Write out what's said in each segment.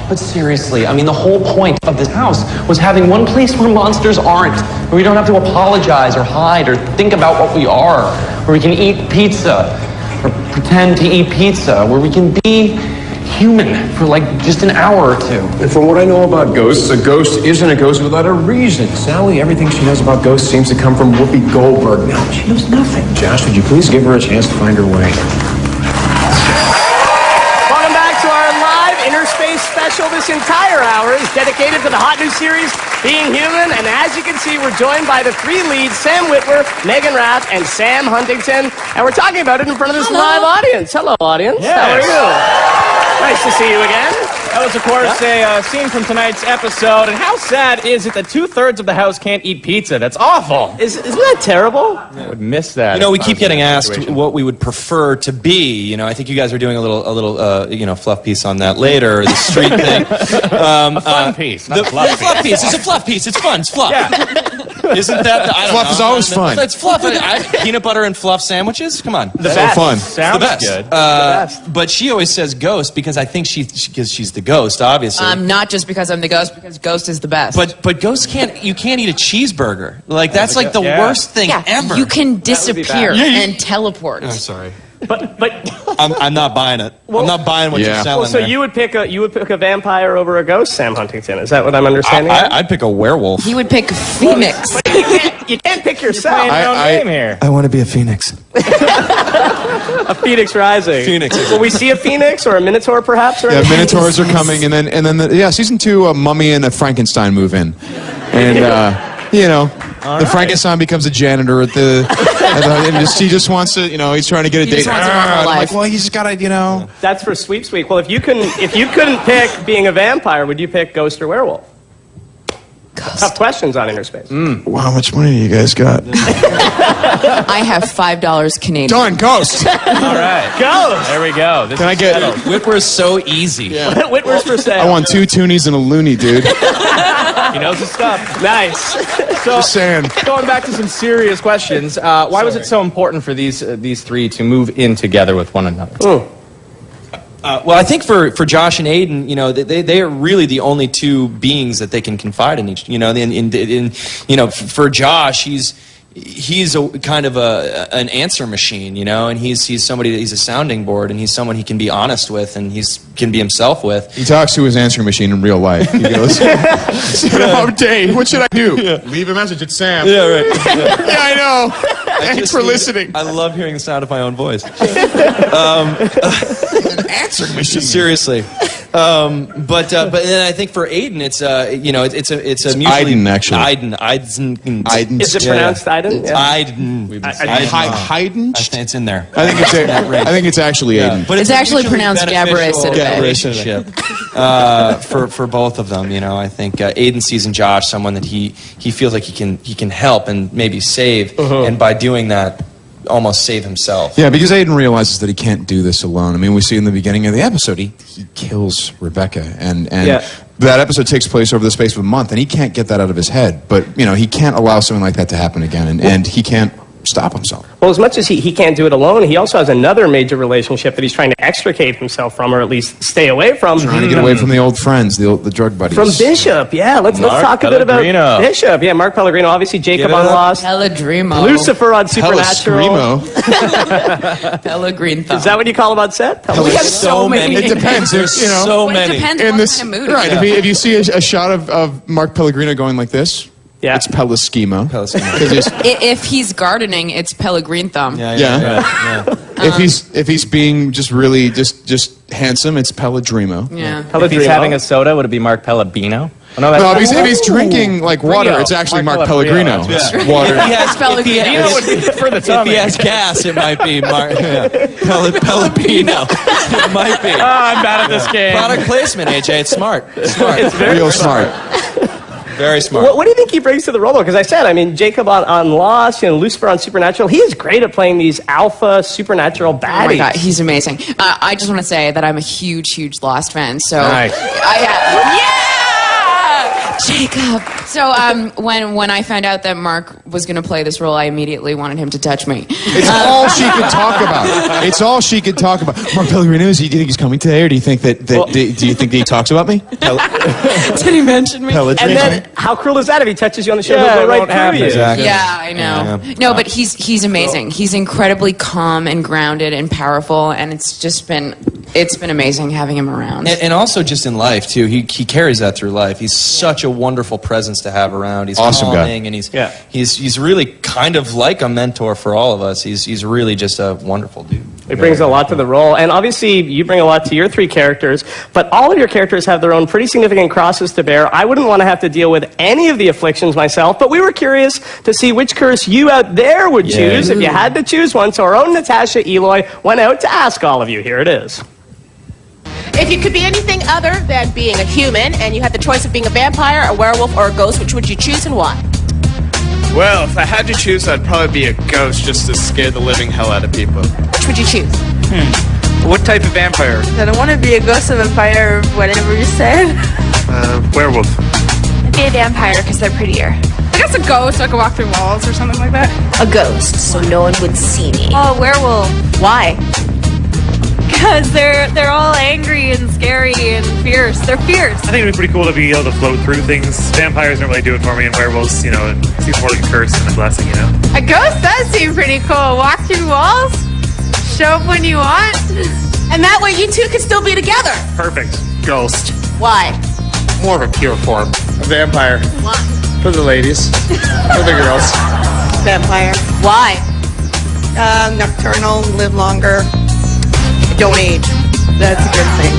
But seriously, I mean, the whole point of this house was having one place where monsters aren't, where we don't have to apologize or hide or think about what we are, where we can eat pizza or pretend to eat pizza, where we can be human for like just an hour or two. And from what I know about ghosts, a ghost isn't a ghost without a reason. Sally, everything she knows about ghosts seems to come from Whoopi Goldberg. Now, she knows nothing. Josh, would you please give her a chance to find her way? Welcome back to our live InnerSPACE special. This entire hour is dedicated to the hot new series, Being Human. And as you can see, we're joined by the three leads, Sam Witwer, Megan Rath, and Sam Huntington. And we're talking about it in front of this live audience. Hello, audience. Yes. How are you? Nice to see you again. That was, of course, a scene from tonight's episode. And how sad is it that 2/3 of the house can't eat pizza? That's awful. Isn't that terrible? I would miss that. You know, we keep getting asked what we would prefer to be. You know, I think you guys are doing a little, you know, fluff piece on that later. The street thing. A fun piece, not a fluff piece. Piece. It's a fluff piece. It's fun. It's fluff. Yeah. Isn't that? I don't Fluff know. is always fun. It's fluff. Peanut butter and fluff sandwiches. Come on. The So best. fun. Sounds the best. good. But she always says ghost because I think because she's the ghost, obviously. Not just because I'm the ghost, because ghost is the best. But ghosts you can't eat a cheeseburger. Like that's like the worst thing ever. You can disappear bad. and teleport. I'm sorry. But I'm not buying it. I'm not buying what you're selling. so there. you would pick a vampire over a ghost, Sam Huntington. Is that what I'm understanding? I'd pick a werewolf. He would pick Phoenix. You can't pick yourself. Playing your own game here. I want to be a phoenix. A phoenix rising. Phoenix. Will we see a phoenix or a minotaur, perhaps? Or Yeah, anything? Minotaurs are coming, and then season 2, a mummy and a Frankenstein move in, and you know, the Frankenstein becomes a janitor at the, and he just wants to, you know, he's trying to get a He date. just wants a normal I'm like, life. well, he's just gotta, you know. That's for Sweeps Week. Well, if you couldn't pick being a vampire, would you pick ghost or werewolf? Tough questions on InnerSPACE. Wow, how much money do you guys got? I have $5 Canadian. Done, ghost. All right. Ghost. There we go. This Can I is get? settled. Whitwer's so easy. Whitwer's for sale. I want 2 toonies and a loony, dude. He knows his stuff. Nice. So, Just saying. going back to some serious questions, why was it so important for these three to move in together with one another? Well, I think for Josh and Aiden, you know, they are really the only two beings that they can confide in each. You know, in you know, for Josh, he's a kind of an answer machine, you know, and he's somebody that he's a sounding board, and he's someone he can be honest with, and can be himself with. He talks to his answering machine in real life. He goes, "Oh, Dave, what should I do? Leave a message. It's Sam." Yeah, right. Yeah, I know. Thanks for listening. I love hearing the sound of my own voice. An answering machine. Seriously. But then I think for Aiden, it's you know, it's a mutually Aiden, actually. Aiden. Is it pronounced Aiden? It's Aiden. Haydn? I think it's in there. I think it's actually Aiden. But It's a actually mutually pronounced beneficial Gabriel relationship for both of them. You know, I think Aiden sees in Josh someone that he feels like he can help and maybe save, and by doing that, almost save himself. Yeah, because Aiden realizes that he can't do this alone. I mean, we see in the beginning of the episode, he kills Rebecca, and that episode takes place over the space of a month, and he can't get that out of his head. But, you know, he can't allow something like that to happen again, and he can't stop himself. Well, as much as he can't do it alone, he also has another major relationship that he's trying to extricate himself from, or at least stay away from. Trying to get away from the old friends, the drug buddies. From Bishop, yeah. Let's talk a bit about Pellegrino. Bishop. Yeah, Mark Pellegrino, obviously Jacob on Lost, Pellegrino. Lucifer on Supernatural. Pellegrino. Is that what you call him on set? We have so many. It depends. There's You know, so It many. depends in what this, kind of mood. right? If you see a shot of Mark Pellegrino going like this, Yeah. it's Pelleschemo. 'Cause he's- If he's gardening, it's Pellegrino thumb. Yeah. If he's being just really just handsome, it's Pelledrimo. Yeah. If he's having a soda, would it be Mark Pellegrino? Oh, no, No, if he's drinking like water, Rio. it's actually Mark Mark Pellegrino. Pellegrino. Yeah. Water. It's Pellegrino. for the If tummy. he has gas, it might be Pellegrino. It might be. Oh, I'm bad at this game. Product placement, AJ. It's smart. Smart. It's very Real smart. Very smart. What do you think he brings to the role, though? Because I said, I mean, Jacob on Lost, you know, Lucifer on Supernatural, he is great at playing these alpha supernatural baddies. Oh my God, he's amazing. I just want to say that I'm a huge Lost fan. So Nice. yeah. Jacob. So when I found out that Mark was going to play this role, I immediately wanted him to touch me. It's all she could talk about. It's all she could talk about. Mark Pellegrino, do you think he's coming today, or do you think that do you think that he talks about me? Did he mention me? And then, how cruel is that if he touches you on the show? Yeah, he'll it go right won't through happen. you. Exactly. Yeah, I know. Yeah. No, but he's amazing. He's incredibly calm and grounded and powerful, and it's been amazing having him around. And also just in life too, he carries that through life. He's such a wonderful presence to have around. He's Awesome guy. calming, and he's really kind of like a mentor for all of us. He's really just a wonderful dude. It brings a lot to the role, and obviously you bring a lot to your 3 characters, but all of your characters have their own pretty significant crosses to bear. I wouldn't want to have to deal with any of the afflictions myself, but we were curious to see which curse you out there would choose if you had to choose one, so our own Natasha Eloy went out to ask all of you. Here it is. If you could be anything other than being a human, and you had the choice of being a vampire, a werewolf, or a ghost, which would you choose and why? Well, if I had to choose, I'd probably be a ghost just to scare the living hell out of people. Which would you choose? What type of vampire? I don't want to be a ghost of a vampire, whatever you said. Werewolf. I'd be a vampire because they're prettier. I guess a ghost, so I could walk through walls or something like that. A ghost, so no one would see me. Oh, a werewolf. Why? Because they're all angry and scary and fierce. They're fierce. I think it'd be pretty cool to be able to float through things. Vampires don't really do it for me, and werewolves, it seems more like a curse than a blessing, A ghost does seem pretty cool. Walk through walls, show up when you want. And that way you two could still be together. Perfect. Ghost. Why? More of a pure form. A vampire. Why? For the ladies. For the girls. Vampire. Why? Nocturnal, live longer, don't age. That's a good thing.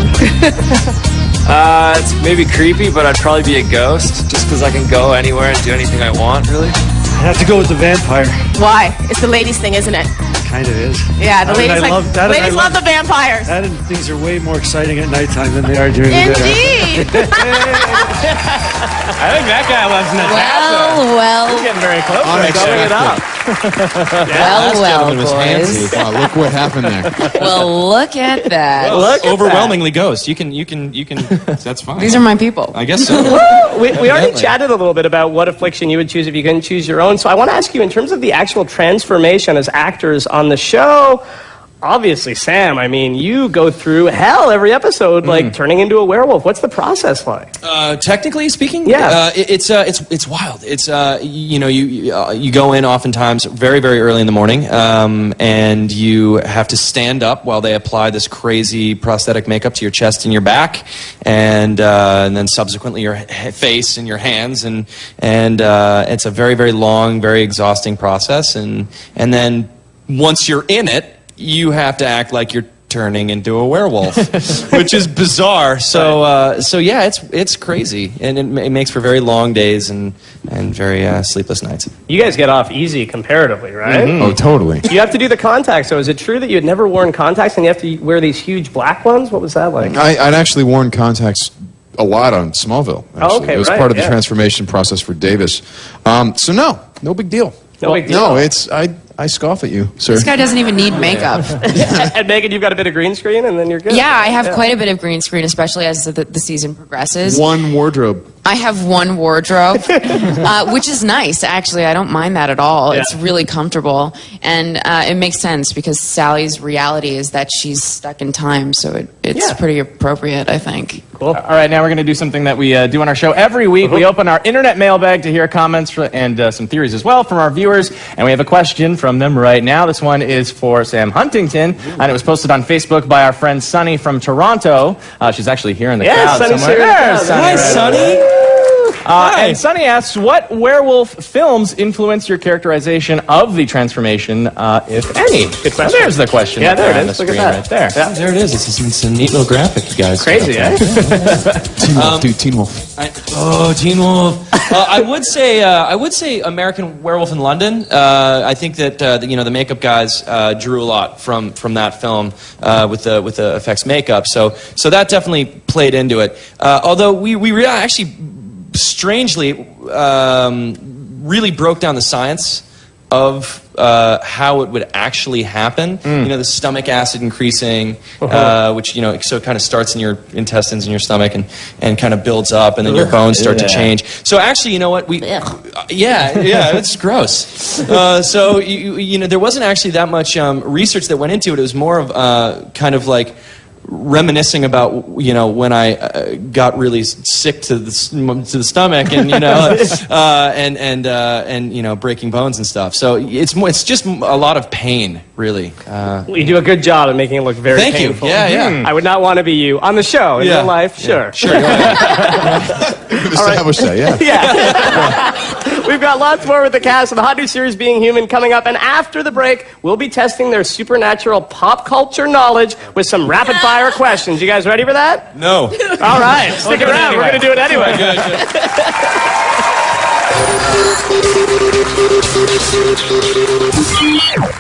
It's maybe creepy, but I'd probably be a ghost, just because I can go anywhere and do anything I want, really. I have to go with the vampire. Why? It's the ladies' thing, isn't it? Kind of is. Yeah, the ladies ladies love the vampires. That and things are way more exciting at nighttime than they are during the day. Indeed. I think that guy loves Natasha. Well, He's getting very close. Going it up. well, boys. Wow, look what happened there. Well, look at that. Look at Overwhelmingly ghost. You can. That's fine. These are my people. I guess so. We already chatted a little bit about what affliction you would choose if you couldn't choose your own. So I want to ask you, in terms of the actual transformation as actors on the show, obviously, Sam, I mean, you go through hell every episode, like turning into a werewolf. What's the process like? Technically speaking, Yeah. it's wild. It's you go in oftentimes very, very early in the morning, and you have to stand up while they apply this crazy prosthetic makeup to your chest and your back, and then subsequently your face and your hands, and it's a very, very long, very exhausting process, and then once you're in it, you have to act like you're turning into a werewolf, which is bizarre. So yeah, it's crazy, and it makes for very long days and very sleepless nights. You guys get off easy comparatively, right? Oh, totally. You have to do the contacts. So is it true that you had never worn contacts and you have to wear these huge black ones? What was that like? I'd actually worn contacts a lot on Smallville. Actually. Oh, okay, it was right, part of the yeah. transformation process for Davis. So no big deal. No big deal. No, I scoff at you, sir. This guy doesn't even need makeup. And Megan, you've got a bit of green screen and then you're good. Yeah, I have quite a bit of green screen, especially as the season progresses. One wardrobe. I have one wardrobe, which is nice, actually. I don't mind that at all. Yeah. It's really comfortable. And it makes sense because Sally's reality is that she's stuck in time, so it's pretty appropriate, I think. Cool. All right, now we're going to do something that we do on our show every week. We open our internet mailbag to hear comments and some theories as well from our viewers. And we have a question from them right now. This one is for Sam Huntington, and it was posted on Facebook by our friend Sunny from Toronto. She's actually here in the crowd Sunny's somewhere. here in the There's crowd. Sunny. Hi, Sunny. Sunny. And Sunny asks, what werewolf films influence your characterization of the transformation, if any? Good question. There's the question. Yeah, there it on the is. Look at screen that. right there. Yeah. There it is. It's a neat little graphic, you guys. Crazy, eh? Teen Wolf, dude. Teen Wolf. Teen Wolf. I would say American Werewolf in London. I think that the makeup guys drew a lot from that film with the effects makeup. So that definitely played into it. Although we actually strangely really broke down the science of how it would actually happen. You know, the stomach acid increasing, which, you know, so it kind of starts in your intestines in your stomach and kind of builds up, and then your bones start to change. So actually, you know what, it's gross. So you know, there wasn't actually that much research that went into it. It was more of kind of like reminiscing about, you know, when I got really sick to the stomach, and you know, and you know, breaking bones and stuff. So it's just a lot of pain, really. Well, you do a good job at making it look very painful. Thank you. Yeah. I would not want to be you on the show. In real life, sure. Sure. We've established that, yeah. We've got lots more with the cast of the hot new series Being Human coming up, and after the break, we'll be testing their supernatural pop culture knowledge with some rapid fire questions. You guys ready for that? No. All right, stick around. We're going to do it anyway. Good.